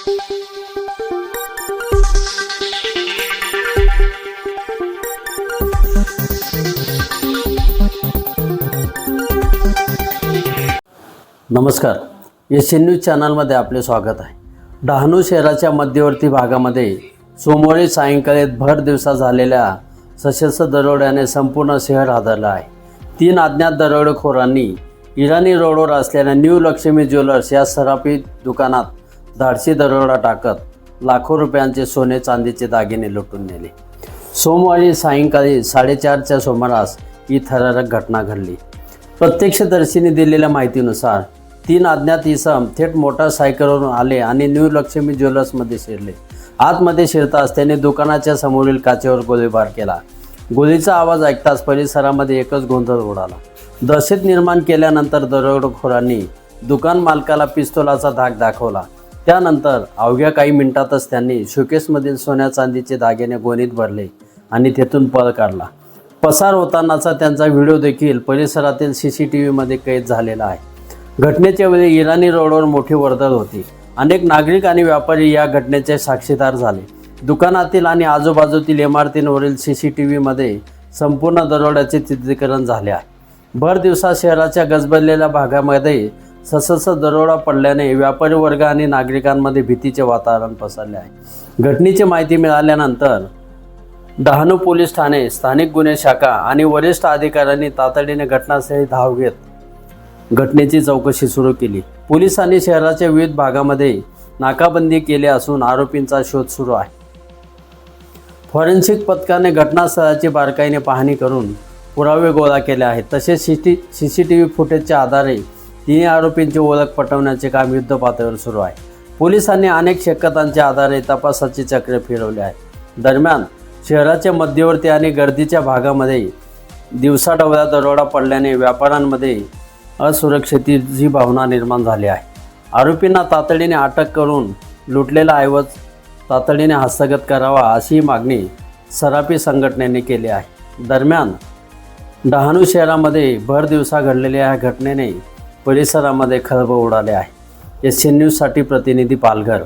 नमस्कार, Asian news चॅनलमध्ये आपले स्वागत आहे। डहाणू शहराच्या मध्यवर्ती भागामध्ये सोमवारी सायंकाळी भर दिवसा झालेल्या सशस्त्र दरोड्याने संपूर्ण शहर हादरलं आहे। 3 अज्ञात दरोडेखोरांनी इराणी रोडवर असलेल्या न्यू लक्ष्मी ज्वेलर्स या सराफी दुकानात धाडसी दरोडा टाकत लाखो रुपयांचे सोने चांदीचे दागिने लुटून नेले। सोमवारी सायंकाळी 4:30च्या सुमारास ही थरारक घटना घडली। प्रत्यक्षदर्शींनी दिलेल्या माहितीनुसार 3 अज्ञात इसम थेट मोटारसायकलवरून आले आणि न्यू लक्ष्मी ज्वेलर्समध्ये शिरले। आतमध्ये शिरताच त्यांनी दुकानाच्या समोरील काचेवर गोळीबार केला। गोळीचा आवाज ऐकताच परिसरामध्ये एकच गोंधळ उडाला। दहशत निर्माण केल्यानंतर दरोडेखोरांनी दुकान मालकाला पिस्तुलाचा धाक दाखवला। त्यानंतर अवघ्या काही मिनिटातच त्यांनी शोकेसमधील सोन्या चांदीचे दागिने गोणीत भरले आणि तेथून पळ काढला। पसार होतानाचा त्यांचा व्हिडिओ देखील परिसरातील CCTVमध्ये कैद झालेला आहे। घटनेच्या वेळी इराणी रोडवर मोठी वर्दळ होती। अनेक नागरिक आणि व्यापारी या घटनेचे साक्षीदार झाले। दुकानातील आणि आजूबाजूतील इमारतींवरील CCTVमध्ये संपूर्ण दरोड्याचे चित्रीकरण झाले आहे। भर दिवसा शहराच्या गजबजलेल्या भागामध्ये सशस्त्र दरोडा पडल्याने व्यापारी वर्ग आणि नागरिकांमध्ये भीतीचे वातावरण पसरले आहे। घटनेची माहिती मिळाल्यानंतर डहाणू पोलीस ठाणे, स्थानिक गुन्हे शाखा आणि वरिष्ठ अधिकाऱ्यांनी तातडीने घटनास्थळी धाव घेत घटनेची चौकशी सुरू केली। पोलिसांनी शहराच्या विविध भागामध्ये नाकाबंदी केली असून आरोपींचा शोध सुरू आहे। फॉरेन्सिक पथकाने घटनास्थळाची बारकाईने पाहणी करून पुरावे गोळा केले आहेत। तसेच CCTV फुटेजच्या आधारे 3 आरोपींची ओळख पटवण्याचे काम युद्धपातळीवर सुरू आहे। पोलिसांनी अनेक शक्यतांच्या आधारे तपासाची चक्रे फिरवली आहेत। दरम्यान शहराच्या मध्यवर्ती आणि गर्दीच्या भागामध्ये दिवसाढवळ्या दरोडा पडल्याने व्यापाऱ्यांमध्ये असुरक्षिततेची भावना निर्माण झाली आहे। आरोपींना तातडीने अटक करून लुटलेला ऐवज तातडीने हस्तगत करावा अशी मागणी सराफी संघटनेने केली आहे। दरम्यान डहाणू शहरामध्ये भर दिवसा घडलेल्या या घटनेने परिसरामध्ये खळबळ उडाले आहे। एशियन न्यूजसाठी प्रतिनिधी पालघर।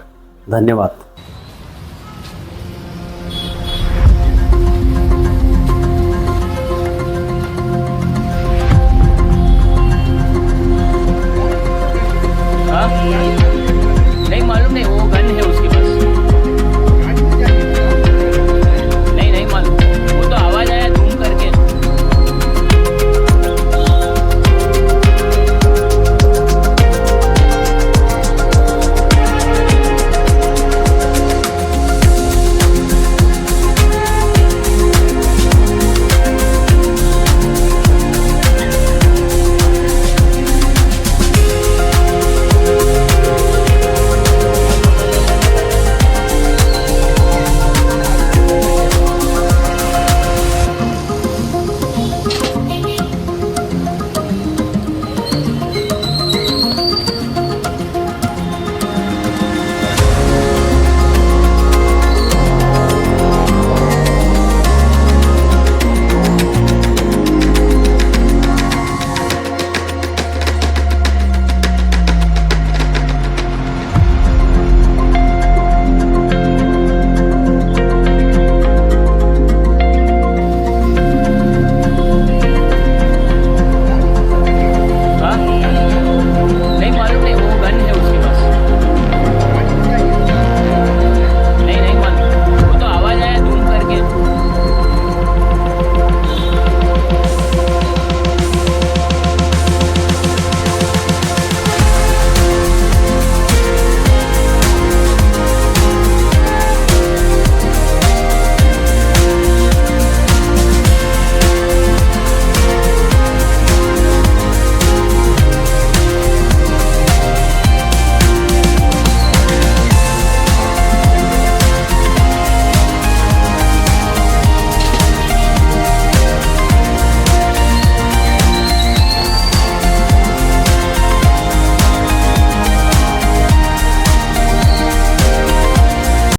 धन्यवाद।